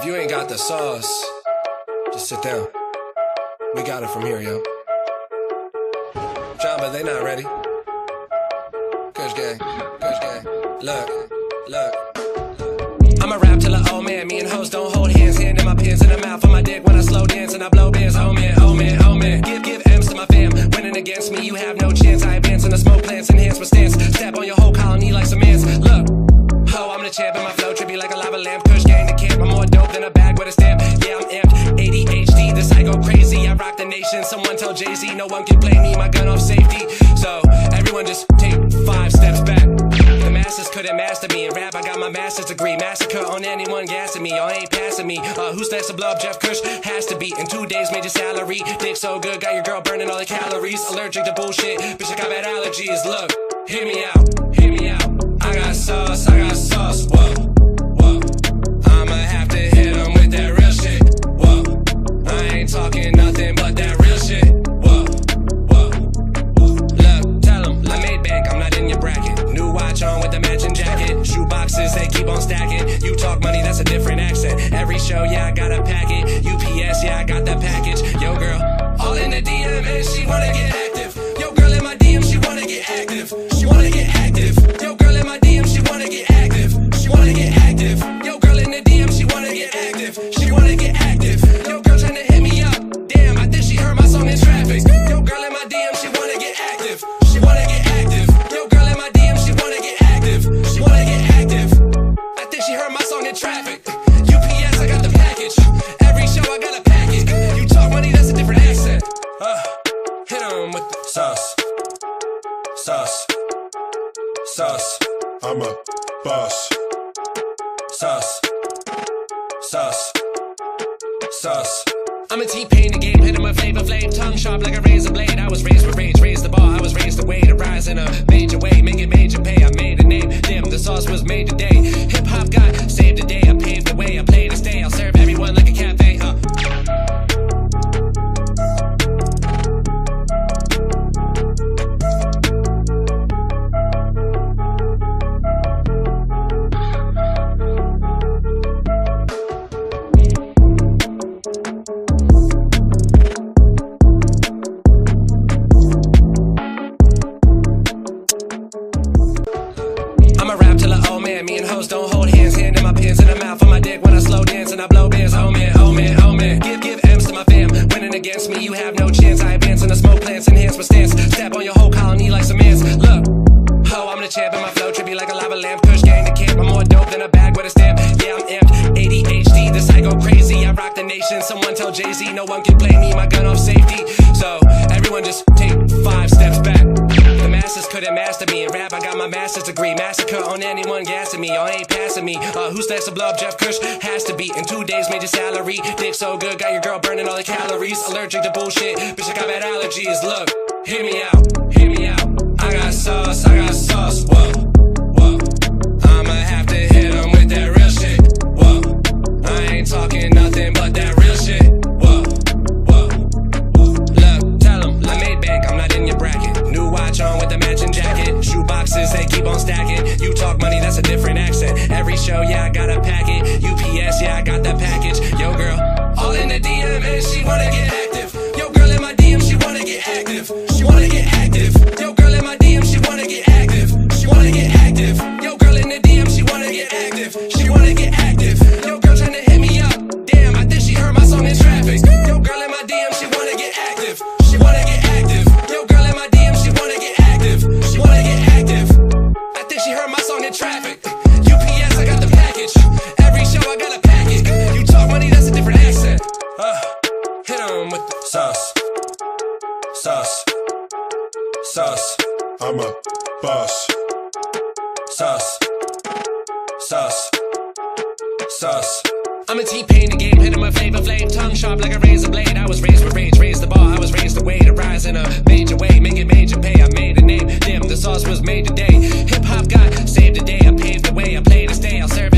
If you ain't got the sauce, just sit down. We got it from here, yo. John, but they not ready. Kush gang, Kush gang. Look. I'ma rap till an old man. Me and hoes don't hold hands. Hand in my pants in the mouth on my dick when I slow dance and I blow bands. Oh man. Give M's to my fam. Winning against me, you have no chance. I advance in the smoke plants, enhance my stance. Step on your whole colony like some ants. Look, ho, I'm the champ and my flow trippy like a lava lamp. Kush gang the camp. I'm more dope than a bag with a stamp. Yeah, I'm amped. ADHD, this I go crazy. I rock the nation. Someone tell Jay-Z, no one can play me. My gun off safety. So everyone just take 5 steps back. The masses couldn't master me. In rap, I got my master's degree. Massacre on anyone gassing me. Y'all ain't passing me. Who's next to blow up? Jeff Kush has to be. In 2 days, major salary. Dick so good, got your girl burning all the calories. Allergic to bullshit, bitch, I got bad allergies. Look, hear me out. I got sauce, whoa. I'ma have to hit 'em with that real shit, whoa. I ain't talking nothing but that real shit, whoa. Look, tell 'em, I made bank, I'm not in your bracket. New watch on with the matching jacket. Shoe boxes, they keep on stacking. You talk money, that's a different accent. Every show, yeah, I got a packet. UPS, yeah, I got that package. Yo, girl, all in the DM and she wanna get active. Yo, girl in my DM, she wanna get active. She wanna get active. Yo, girl in my DM, she wanna get active. She wanna get active. Yo, girl in the DM, she wanna get active. She wanna get active. Yo, girl tryna hit me up. Damn, I think she heard my song in traffic. Yo, girl in my DM, she wanna get active. She wanna get active. Yo, girl in my DM, she wanna get active. She wanna get active. I think she heard my song in traffic. UPS, I got the package. Every show I got a package. You talk money, that's a different accent. Hit 'em with the sauce. I'm a boss. Sauce. I'm a T-Pain the game, hit him with flavor flame. Tongue sharp like a razor blade. I was raised with rage, raised the bar. I was raised the way to rise in a major way. Make it major pay, I made a name. Damn, the sauce was made today. Hip-hop got saved the day. I paved the way, I play to stay. I'll serve everyone like a cafe, I'ma rap till an old man. Me and hoes don't hold hands. Hand in my pants in the mouth on my dick when I slow dance and I blow bands. Oh man. Give M's to my fam. Winning against me, you have no chance. I advance in the smoke plants, enhance my stance. Step on your whole colony like some ants. Look, ho, I'm the champ and my flow trippy like a lava lamp. Kush gang the camp. I'm more dope than a bag with a stamp. Yeah, I'm amped. ADHD, this I go crazy. I rock the nation. Someone tell Jay-Z, no one can play me. My gun off safety. So everyone just take 5 steps back. The masses couldn't master me. In rap, I got my master's degree. Massacre on anyone gassing me. Y'all ain't passing me. Who's next to blow up? Jeff Kush has to be. In 2 days, major salary. Dick so good, got your girl burning all the calories. Allergic to bullshit, bitch, I got bad allergies. Look, hear me out. I got sauce, whoa. I'ma have to hit 'em with that real shit, whoa. I ain't talking nothing but that real shit, whoa. Look, tell 'em, I made bank, I'm not in your bracket. New watch on with the matching jacket. Shoe boxes, they keep on stacking. You talk money, that's a different accent. Every show, yeah, I got a packet. UPS, yeah, I got that package. Yo, girl, all in the DM and she wanna get active. Yo, girl in my DM, she wanna get active. She wanna get active. Yo, girl in my DM, she wanna get active. She wanna get active. Yo, girl in the DM, she wanna get active. She wanna get active. Yo, girl tryna hit me up. Damn, I think she heard my song in traffic. Yo, girl in my DM, she wanna get active. She wanna get active. Yo, girl in my DM, she wanna get active. She wanna get active. I think she heard my song in traffic. UPS, I got the package. Every show I got a package. You talk money, that's a different accent. Hit 'em with the sauce. I'm a boss. Sauce. I'm a T-Pain the game, hit him with flavor flame. Tongue sharp like a razor blade. I was raised with rage, raised the bar. I was raised the way to rise in a major way. Make it major pay, I made a name. Damn, the sauce was made today. Hip-hop got saved the day. I paved the way, I play to stay. I'll serve